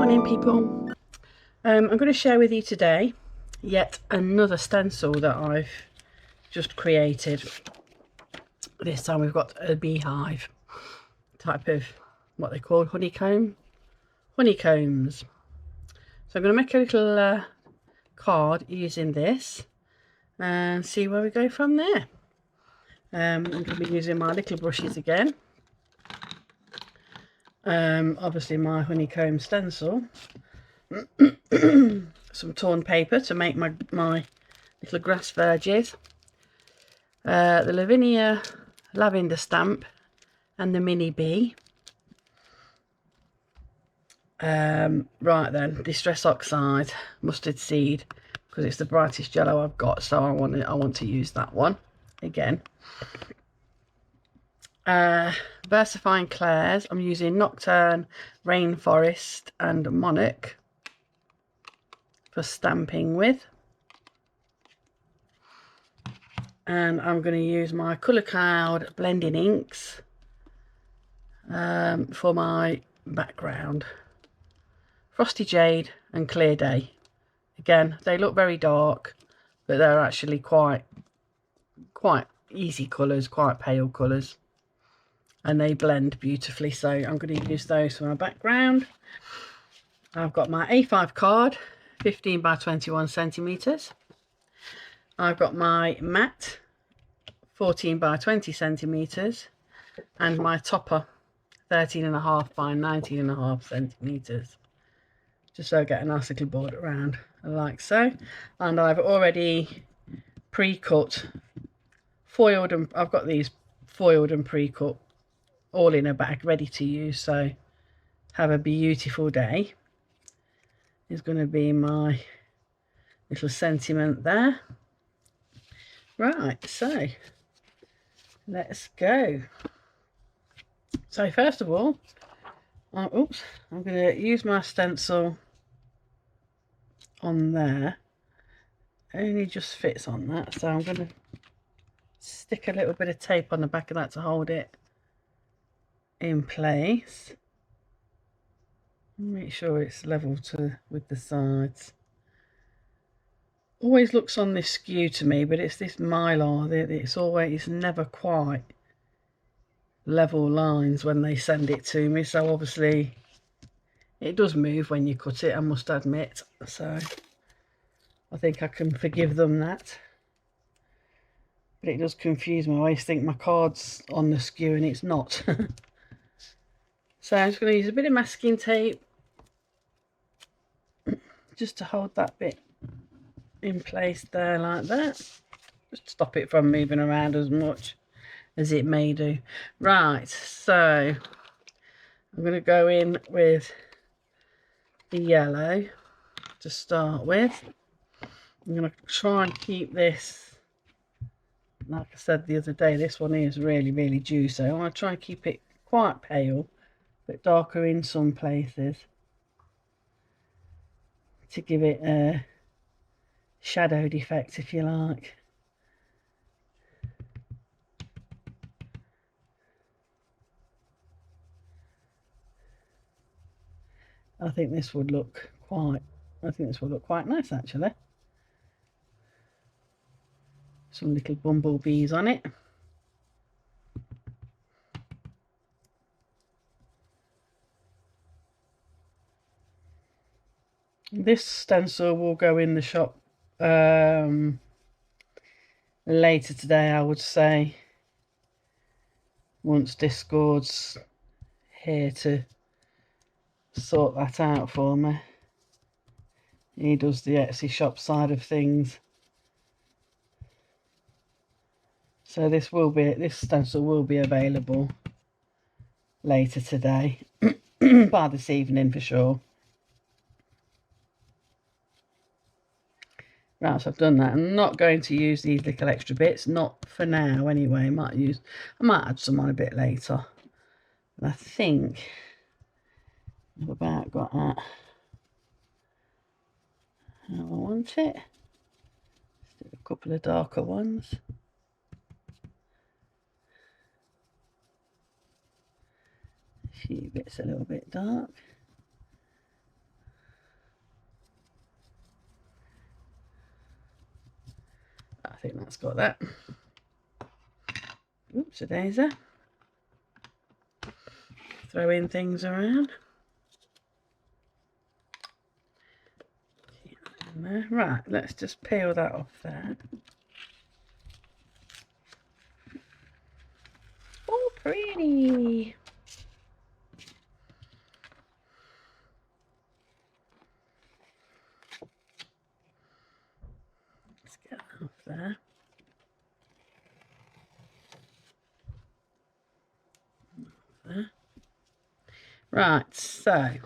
morning, people. I'm going to share with you today yet another stencil that I've just created. This time we've got a beehive type of what they call honeycombs. So I'm going to make a little card using this and see where we go from there. I'm going to be using my little brushes again. Obviously my honeycomb stencil. Some torn paper to make my little grass verges. The Lavinia lavender stamp and the mini bee. Right then, Distress Oxide mustard seed, because it's the brightest yellow I've got, so I want to use that one again. Versifying Clairs, I'm using Nocturne, Rainforest and Monarch for stamping with. And I'm going to use my Colour Cloud blending inks for my background. Frosty Jade and Clear Day. Again, they look very dark, but they're actually quite easy colours, quite pale colours. And they blend beautifully, so I'm going to use those for my background. I've got my A5 card, 15 by 21 centimetres. I've got my matte, 14 by 20 centimetres, and my topper, 13.5 by 19.5 centimetres. Just so I get a nice little border around, like so. And I've already pre-cut, foiled, and I've got these foiled and pre-cut all in a bag ready to use. So have a beautiful day is going to be my little sentiment there. Right, so let's go. So first of all, I'm going to use my stencil on there. It only just fits on that, so I'm going to stick a little bit of tape on the back of that to hold it in place. Make sure it's level with the sides. Always looks on this skew to me, but it's this Mylar. It's never quite level lines when they send it to me. So obviously it does move when you cut it, I must admit. So I think I can forgive them that. But it does confuse me. I always think my card's on the skew and it's not. So I'm just going to use a bit of masking tape just to hold that bit in place there, like that. Just stop it from moving around as much as it may do. Right, so I'm going to go in with the yellow to start with. I'm going to try and keep this, like I said the other day, this one is really juicy. I want to try and keep it quite pale, but darker in some places, to give it a shadowed effect, if you like. I think this would look quite nice, actually. Some little bumblebees on it. This stencil will go in the shop later today, I would say, once Discord's here to sort that out for me. He does the Etsy shop side of things. So this stencil will be available later today, by this evening for sure. Right, so I've done that. I'm not going to use these little extra bits, not for now anyway. I might add some on a bit later. But I think I've about got that how I want it. Just do a couple of darker ones. A few bits a little bit dark. think that's got that. Oops, a daisy. Throwing things around. Right, let's just peel that off there. Oh, pretty. Let's get that off there. Right, so I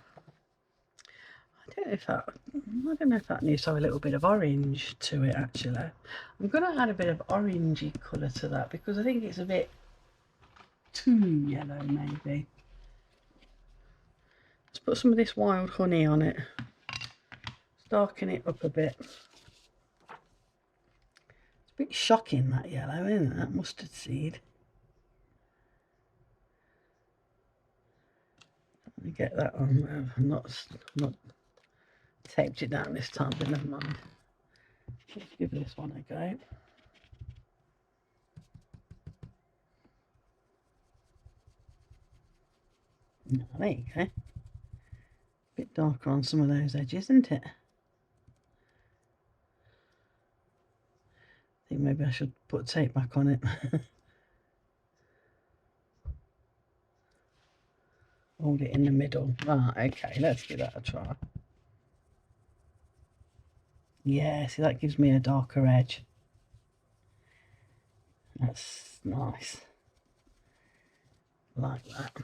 don't know if that needs to have a little bit of orange to it actually. I'm going to add a bit of orangey colour to that because I think it's a bit too yellow maybe. Let's put some of this wild honey on it. Let's darken it up a bit. It's a bit shocking that yellow, isn't it? That mustard seed. Let me get that on. I'm not taped it down this time, but never mind. Let's give this one a go. Oh, there you go. A bit darker on some of those edges, isn't it? I think maybe I should put tape back on it. Hold it in the middle. Right, okay, let's give that a try. Yeah, see, that gives me a darker edge. That's nice. Like that.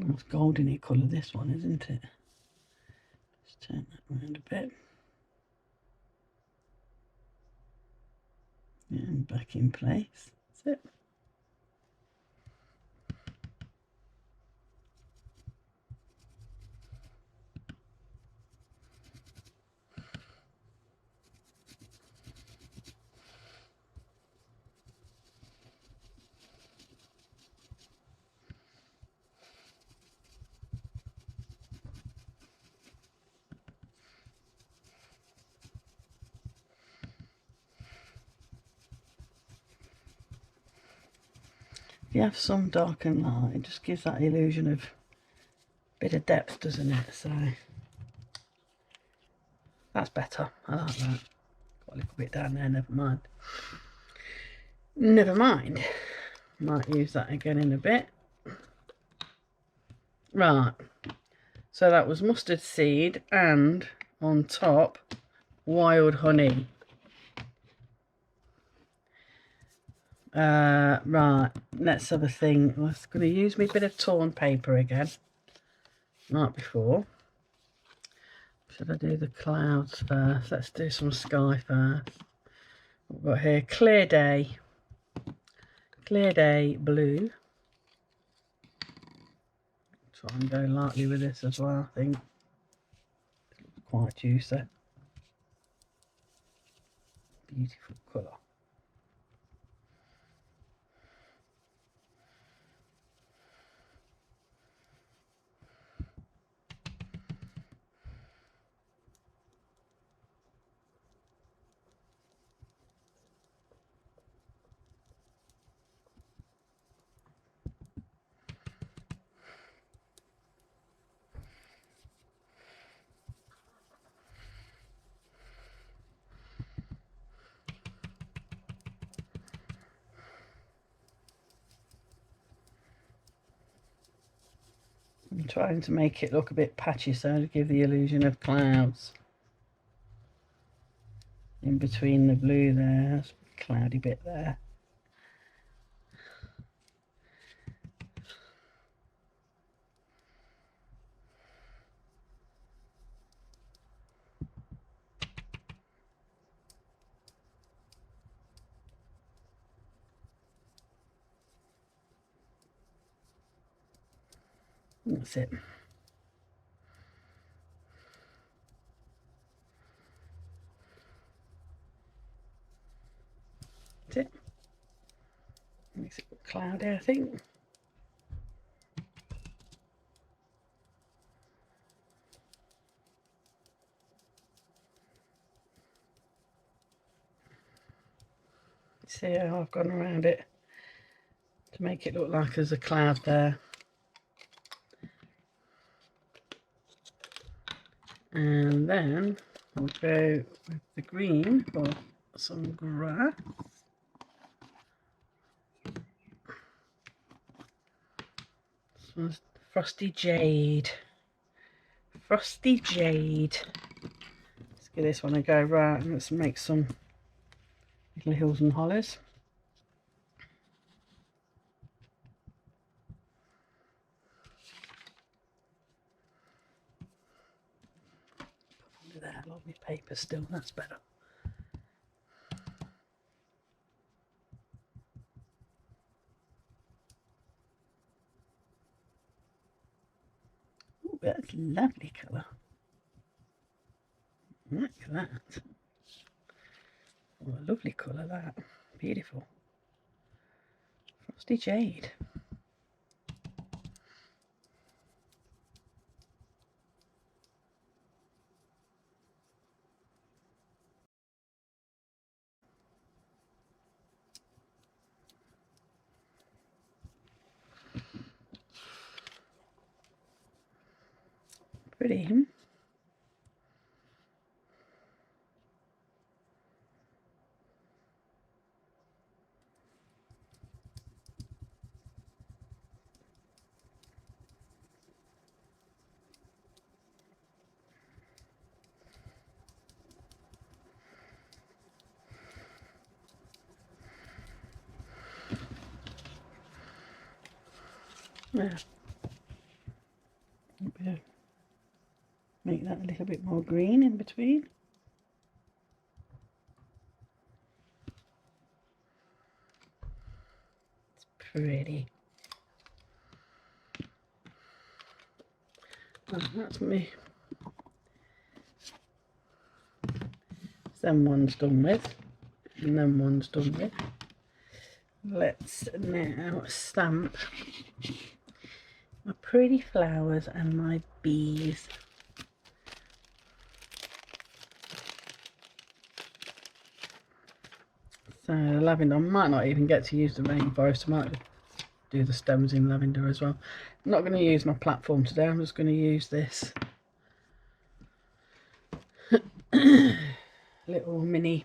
It's goldeny colour, this one, isn't it? Let's turn that around a bit. And back in place. That's it. If you have some dark and light, it just gives that illusion of a bit of depth, doesn't it? So that's better. I like that. Got a little bit down there, never mind. Never mind. Might use that again in a bit. Right. So that was mustard seed and on top wild honey. Right, let's have a thing. I was going to use me a bit of torn paper again, like before. Should I do the clouds first? Let's do some sky first. We've got here clear day blue. Try and go lightly with this as well, I think. It's quite juicy. Beautiful colour. I'm trying to make it look a bit patchy so to give the illusion of clouds. In between the blue there, there's a cloudy bit there. That's it. That's it. Makes it look cloudy, I think. See how I've gone around it to make it look like there's a cloud there. And then we'll go with the green for some grass. This one's Frosty Jade. Frosty Jade. Let's give this one a go. Right, and let's make some little hills and hollows. Under there, a lot of my paper still, that's better. Oh, that's a lovely colour. Look at that. Oh, a lovely colour that. Beautiful. Frosty Jade. Pretty. Yeah. Make that a little bit more green in between. It's pretty. Oh, that's me. Them one's done with, and them one's done with. Let's now stamp my pretty flowers and my bees. So the lavender, I might not even get to use the rainforest, I might do the stems in lavender as well. I'm not going to use my platform today, I'm just going to use this little mini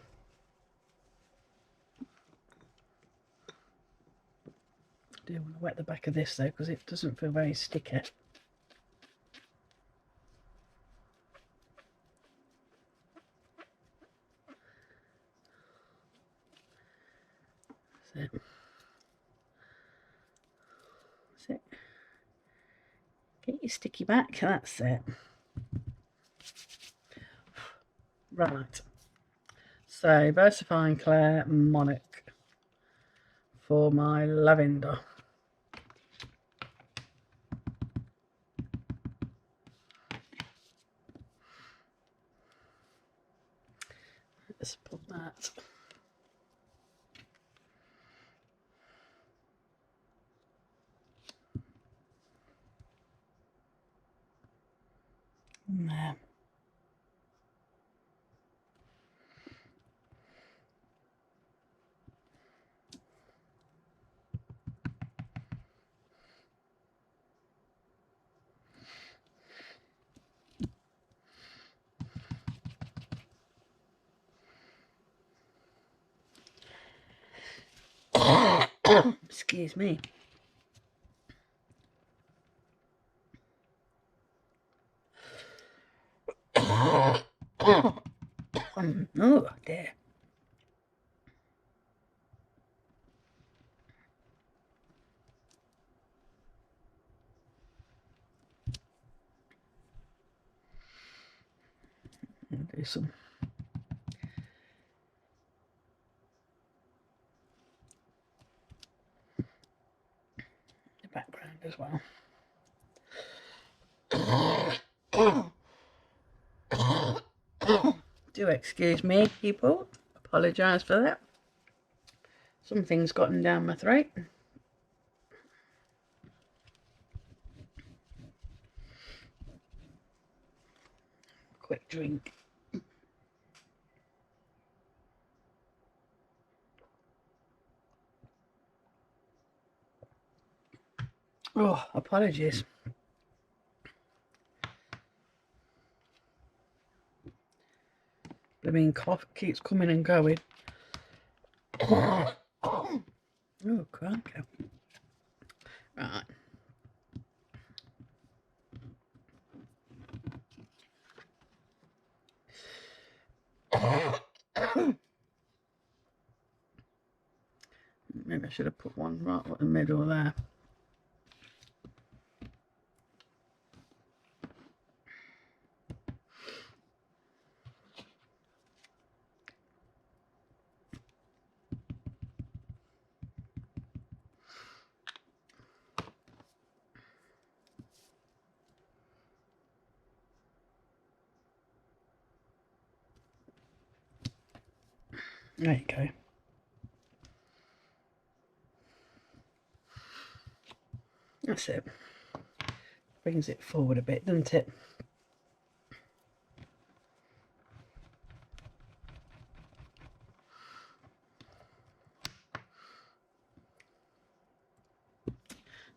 I do want to wet the back of this though because it doesn't feel very sticky. That's it. That's it. Get your sticky back, that's it. Right. So VersaFine Clair Monarch for my lavender. Let's put that in there. Excuse me. Oh dear. I'll do some the background as well. Do excuse me, people. Apologise for that. Something's gotten down my throat. Quick drink. Oh, apologies. Blooming cough keeps coming and going. Oh, crikey. Right. Maybe I should have put one right in the middle there. There you go. That's it. Brings it forward a bit, doesn't it?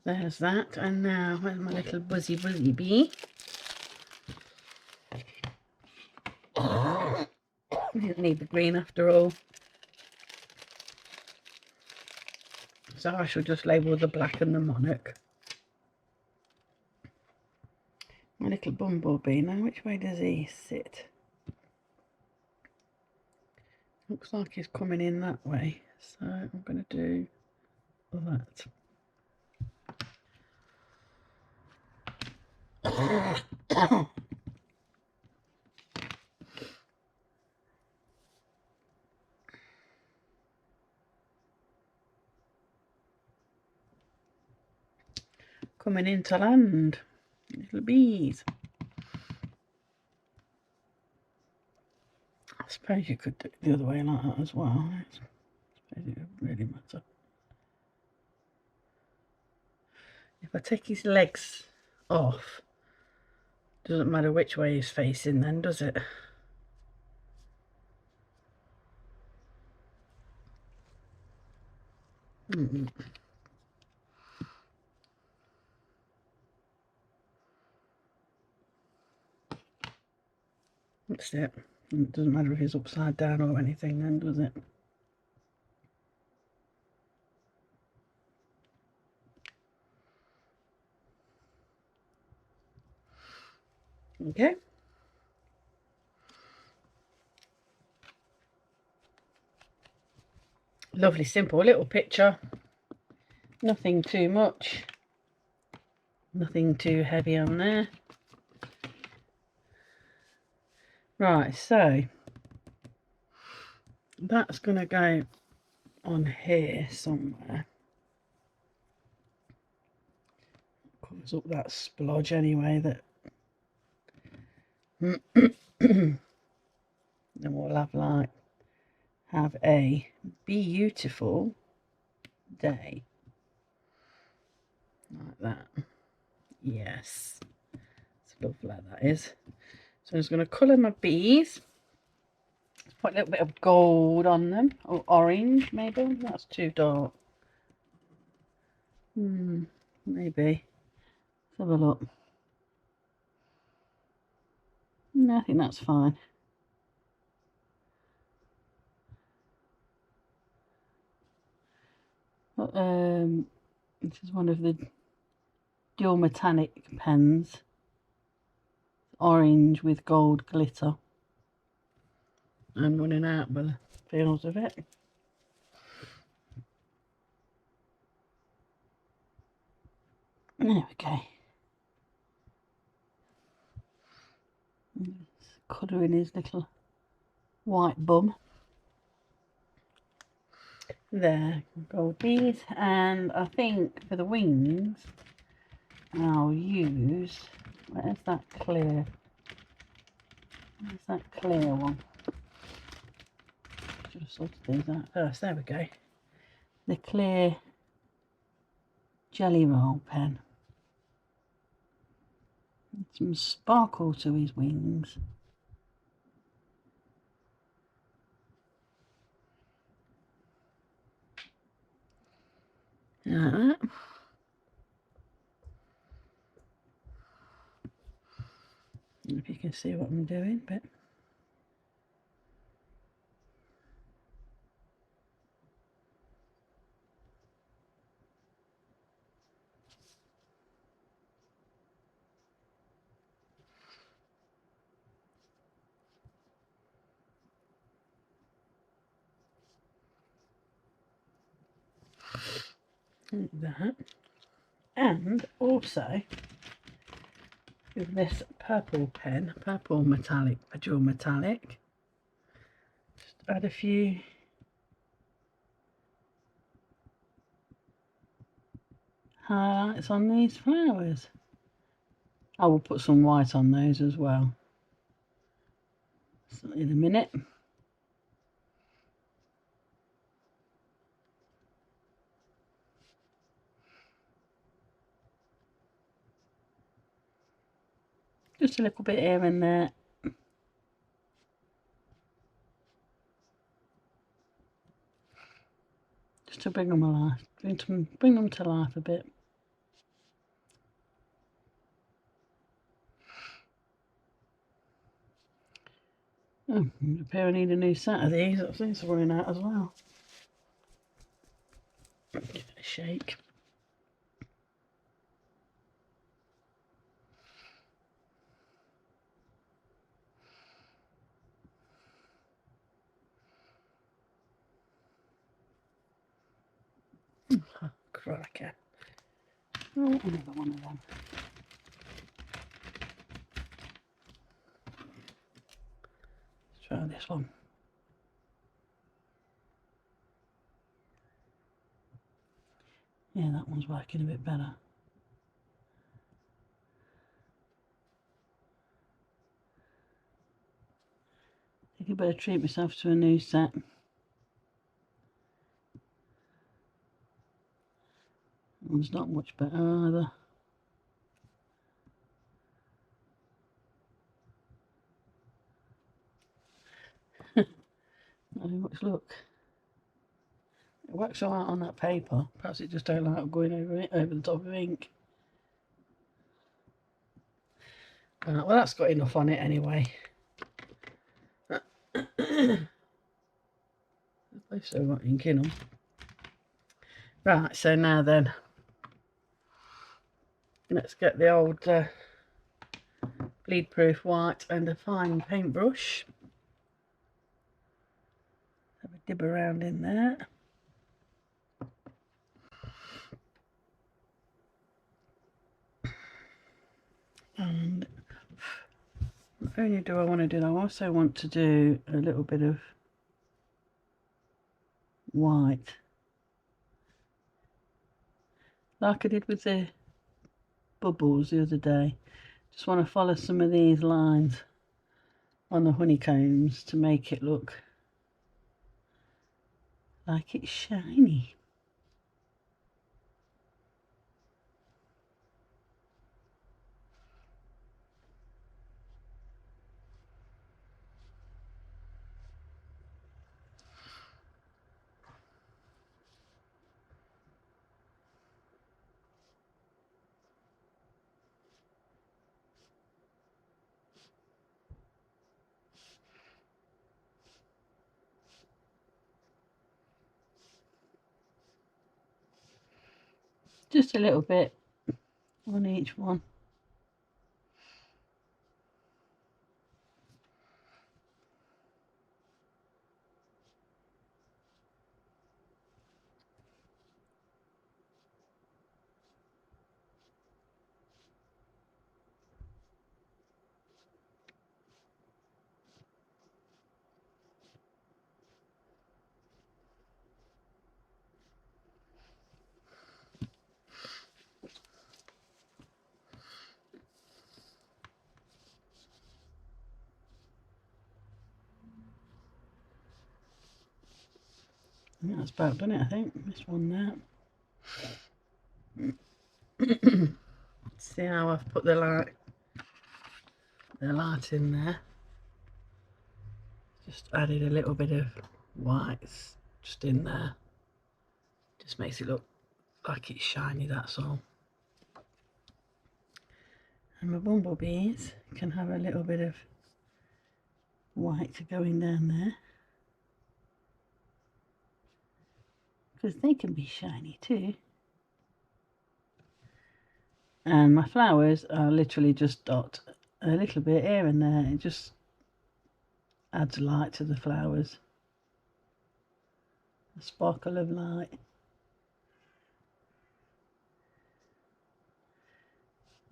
There's that. And now, where's my little buzzy bee? We didn't need the green after all. So I shall just label the black and the monarch. My little bumblebee. Now, which way does he sit? Looks like he's coming in that way. So I'm going to do that. Coming into land, little bees. I suppose you could do it the other way like that as well. I suppose it would really matter. If I take his legs off, doesn't matter which way he's facing then, does it? That's it. It doesn't matter if he's upside down or anything then, does it? Okay. Lovely, simple little picture. Nothing too much. Nothing too heavy on there. Right, so that's going to go on here somewhere. Comes up that splodge anyway. That then we'll have a beautiful day like that. Yes, it's lovely, that is. So I'm just going to colour my bees. Put a little bit of gold on them, or orange maybe. That's too dark. Maybe. Let's have a look. No, I think that's fine. But, this is one of the dual metallic pens. Orange with gold glitter. I'm running out by the feels of it. There we go. Colouring his little white bum. There, gold bees. And I think for the wings, I'll use, where's that clear? Where's that clear one? should have sorted these out first. There we go. The clear jelly roll pen. Some sparkle to his wings. Like that. I don't know if you can see what I'm doing, but like that. And also with this purple pen, purple metallic, dual metallic, just add a few highlights on these flowers. I will put some white on those as well. So in a minute. Just a little bit here and there. Just to bring them alive, bring them to life a bit. Oh, I appear I need a new set of these. I think it's running out as well. Give it a shake. Oh, cracker. Oh, another one of them. Let's try this one. Yeah, that one's working a bit better. I think I better treat myself to a new set. That one's not much better either. Not very much look. It works all right on that paper. Perhaps it just don't like going over it, over the top of ink. Well, that's got enough on it anyway. They've still got ink in them. Right, so now then, let's get the old bleed proof white and a fine paintbrush. Have a dib around in there. And not only do I want to do that, I also want to do a little bit of white, like I did with the bubbles the other day. Just want to follow some of these lines on the honeycombs to make it look like it's shiny. Just a little bit on each one. That's about done it, I think. This one now. See how I've put the light in there. Just added a little bit of whites just in there. Just makes it look like it's shiny, that's all. And my bumblebees can have a little bit of white going down there, because they can be shiny too. And my flowers are literally just dot a little bit here and there. It just adds light to the flowers, a sparkle of light.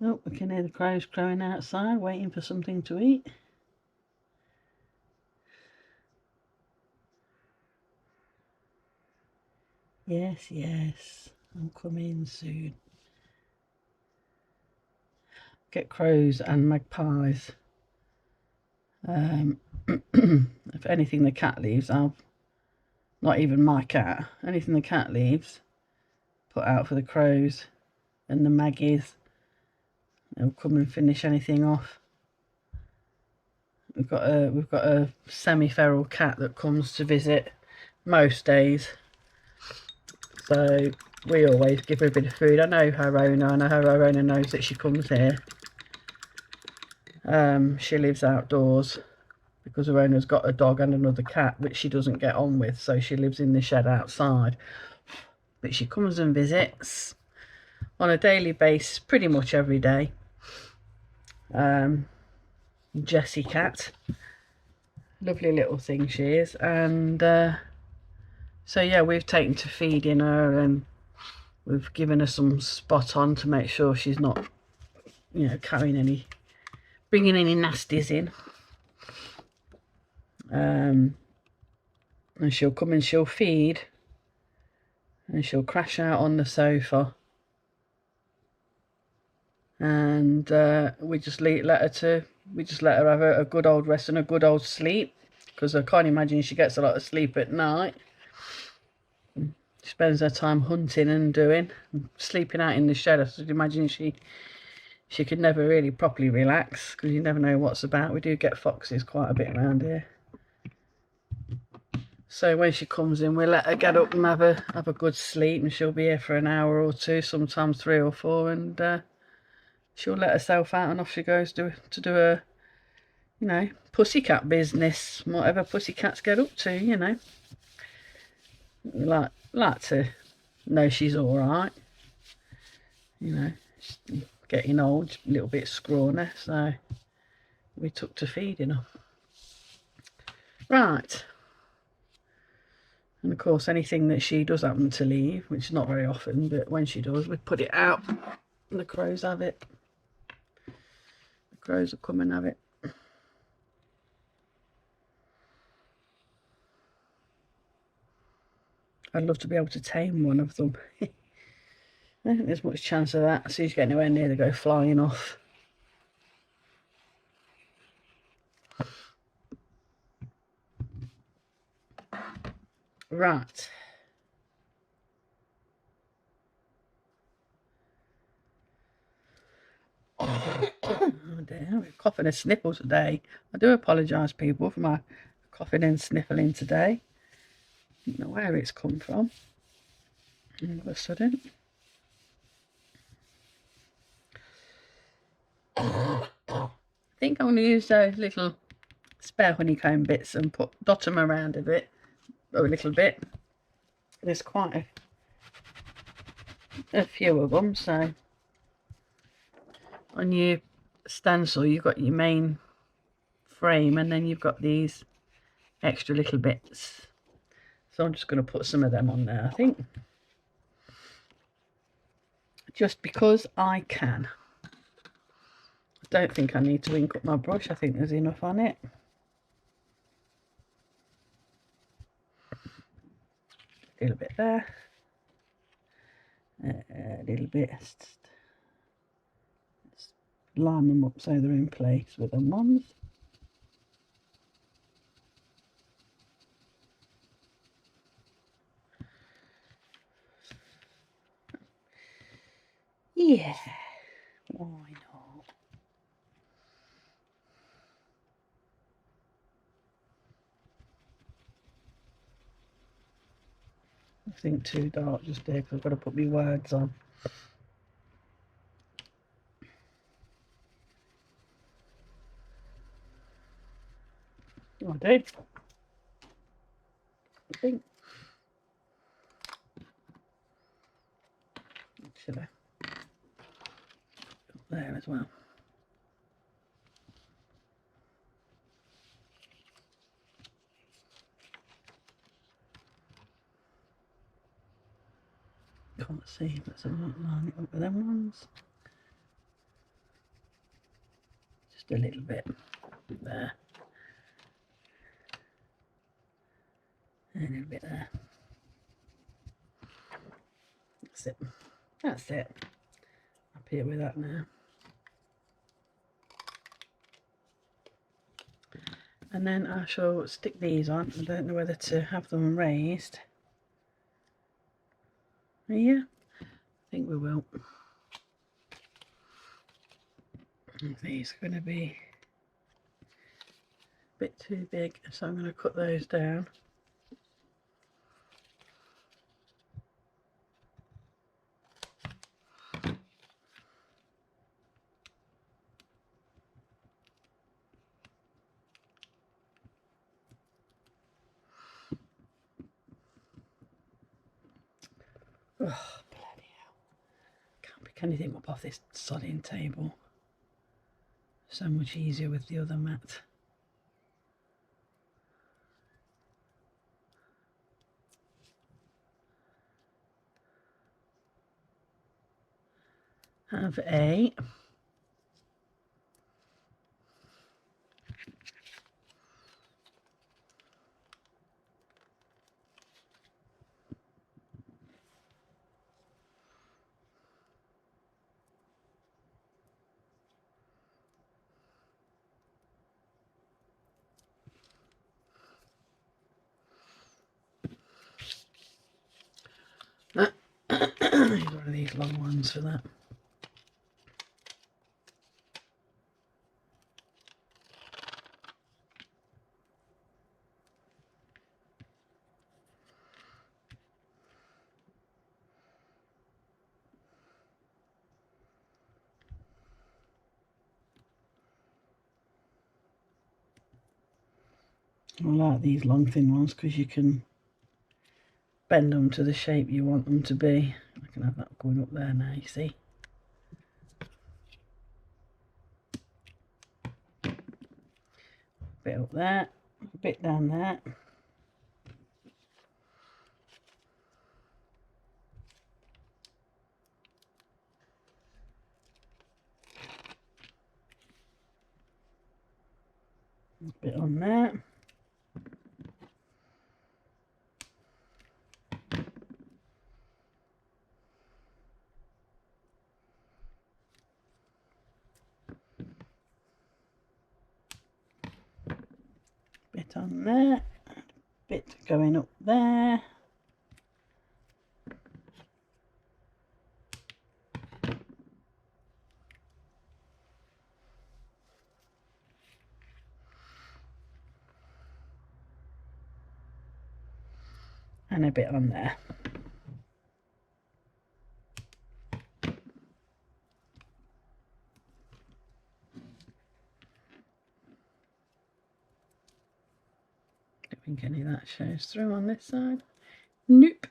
Oh, we can hear the crows crowing outside, waiting for something to eat. Yes, yes, I'm coming soon. Get crows and magpies. If anything the cat leaves, not even my cat, anything the cat leaves, put out for the crows and the maggies. They'll come and finish anything off. We've got a semi-feral cat that comes to visit most days, so we always give her a bit of food. I know her owner, her owner knows that she comes here. She lives outdoors because her owner's got a dog and another cat which she doesn't get on with, so she lives in the shed outside. But she comes and visits on a daily basis, pretty much every day. Jessie cat, lovely little thing she is, and so yeah, we've taken to feeding her, and we've given her some spot on to make sure she's not, you know, bringing any nasties in. And she'll come and she'll feed, and she'll crash out on the sofa, and we just let her have a good old rest and a good old sleep, because I can't imagine she gets a lot of sleep at night. She spends her time hunting and sleeping out in the shed. I should imagine she could never really properly relax, because you never know what's about. We do get foxes quite a bit around here. So when she comes in, we let her get up and have a good sleep, and she'll be here for an hour or two, sometimes 3 or 4, and she'll let herself out and off she goes to do her, you know, pussycat business, whatever pussycats get up to, you know. We like to know she's all right, you know. She's getting old, a little bit scrawny, so we took to feeding her. Right. And of course, anything that she does happen to leave, which is not very often, but when she does, we put it out and the crows have it. The crows will come and have it. I'd love to be able to tame one of them. I don't think there's much chance of that. As soon as you get anywhere near, they go flying off. Right. Oh dear, we're coughing and sniffle today. I do apologise, people, for my coughing and sniffling today. I don't know where it's come from all of a sudden. I think I'm going to use those little spare honeycomb bits and dot them around a bit, or a little bit. There's quite a few of them, so on your stencil you've got your main frame, and then you've got these extra little bits. So I'm just going to put some of them on there, I think, just because I can. I don't think I need to ink up my brush. I think there's enough on it. A little bit there, a little bit. Let's line them up so they're in place with them ones. Yeah, why not? I think too dark just there because I've got to put my words on. I do. I think. Should I? There as well. Can't see, but I'm not lining it up with them ones. Just a little bit there. And a little bit there. That's it. That's it. Happy with that now. And then I shall stick these on. I don't know whether to have them raised. Yeah, I think we will. These are going to be a bit too big, so I'm going to cut those down. Oh, bloody hell. Can't pick anything up off this sodding table. So much easier with the other mat. Have a use one of these long ones for that. I like these long thin ones because you can bend them to the shape you want them to be. I can have that going up there now, you see. A bit up there, a bit down there. A bit on there. Bit on there, bit going up there. And a bit on there. Don't think any of that shows through on this side. Nope.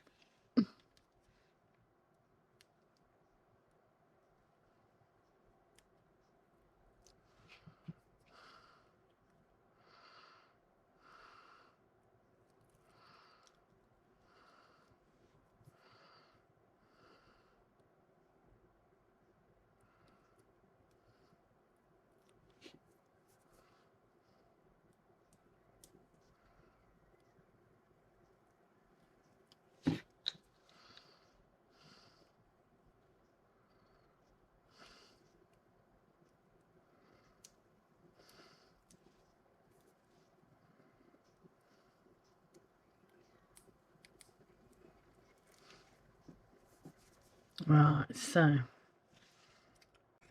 Right, so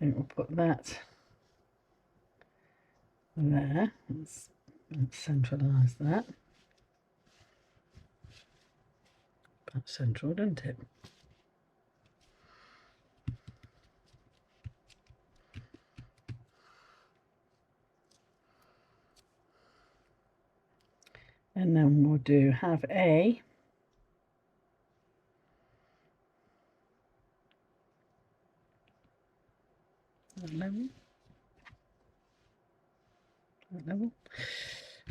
think we'll put that there. Let's centralise that. That's central, doesn't it? And then we'll have a level.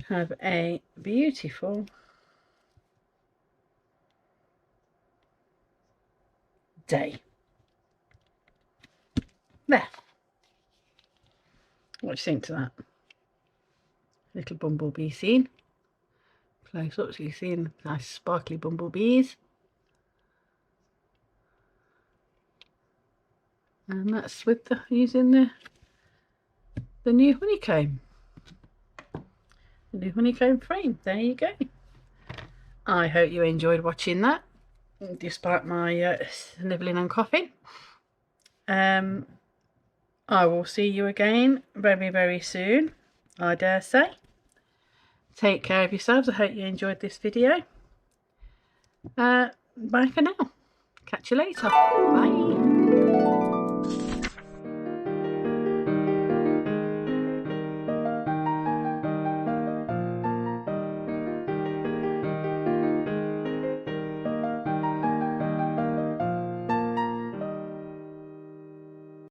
Have a beautiful day. There. What do you think to that? Little bumblebee scene. Close up so you see nice sparkly bumblebees. And that's with using the new honeycomb. The new honeycomb frame. There you go. I hope you enjoyed watching that, despite my snivelling and coughing. I will see you again very, very soon, I dare say. Take care of yourselves. I hope you enjoyed this video. Bye for now. Catch you later. Bye.